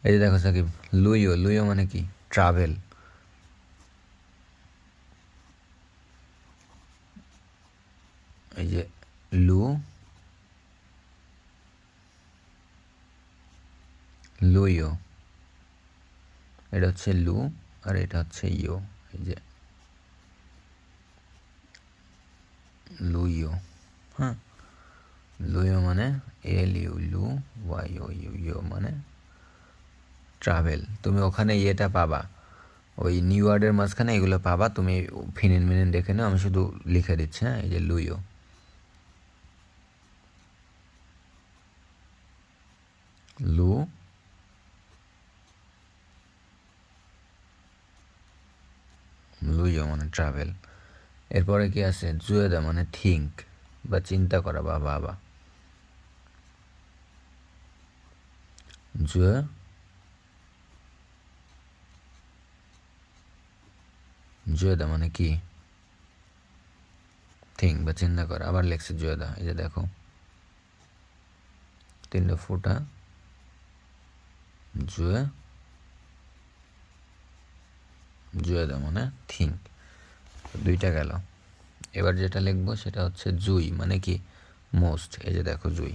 এই যে দেখো সাকিব, লুইও, লুইও মানে কি? ট্রাভেল। এই যে লু, লুইও, এটা হচ্ছে লু আর এটা হচ্ছে ইও। এই যে লুইও, হ্যাঁ, লুইও মানে এল ইউ, লু ওয়াই ও ইউ, ইও মানে ট্রাভেল। তুমি ওখানে ইয়েটা পাবা, ওই নিউ ওয়ার্ডের মাঝখানে এগুলো পাবা, তুমি ফিনিন মিনিন দেখে নাও, আমি শুধু লিখে দিচ্ছি। হ্যাঁ, এই যে লুইও, লু, লুইও মানে ট্রাভেল। এরপরে কি আছে? জুয়েদা মানে থিঙ্ক বা চিন্তা করা বা ভাবা। জুয়ে, জুয়েদা মানে কি? থিঙ্ক বা চিন্তা করা। আবার লেখছে জুয়েদা, এই যে দেখো তিনটে ফুটা, জুয়ে, জুয়েদা মানে থিঙ্ক, দুইটা গেল। এবার যেটা লিখবো সেটা হচ্ছে জুই মানে কি? মোস্ট। এই যে দেখো জুই,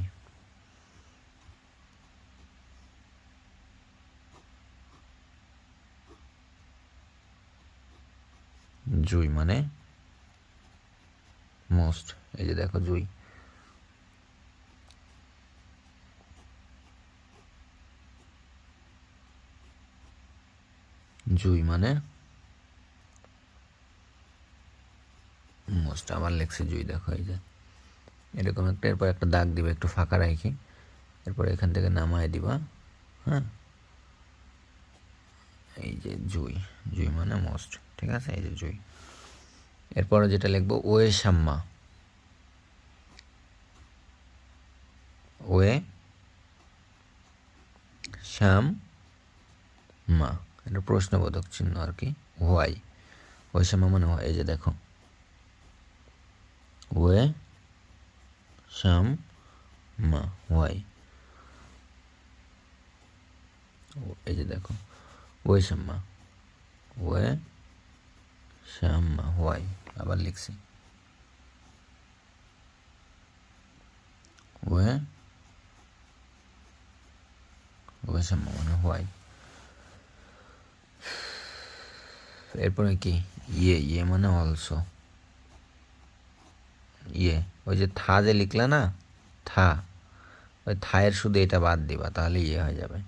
জুই মানে মোস্ট। এই যে দেখো জুই, জুই মানে মোস্ট। আবার লেখছে জুই, দেখো এই যে এরকম একটা, এরপর একটা দাগ দিবা একটু ফাঁকা রাখি, এরপর এখান থেকে নামায় দিবা। হ্যাঁ, এই যে জুই, জুই মানে মোস্ট, ঠিক আছে, এই যে জুই। এরপরে যেটা লিখবো ওয়ে শাম্মা, ওয়ে শ্যাম মা, এটা প্রশ্নবোধক চিহ্ন আর কি, হোয়াই, ওয়ে শ্যামা মানে হয়। এই যে দেখো ওয়ে শ্যাম মা, হোয়াই, এই যে দেখো ওয়ে শ্যাম্মা, ওয়ে শ্যাম্মা হোয়াই। আবার লিখছি ওয়ে, ওয়ে শ্যাম্মা মানে হোয়াই। এরপরে কি? ইয়ে, ইয়ে মানে অলসো, ইয়ে, ওই যে থা যে লিখলা না, থা, ওই থায়ের শুধু এটা বাদ দিবা, তাহলে ইয়ে হয়ে যাবে।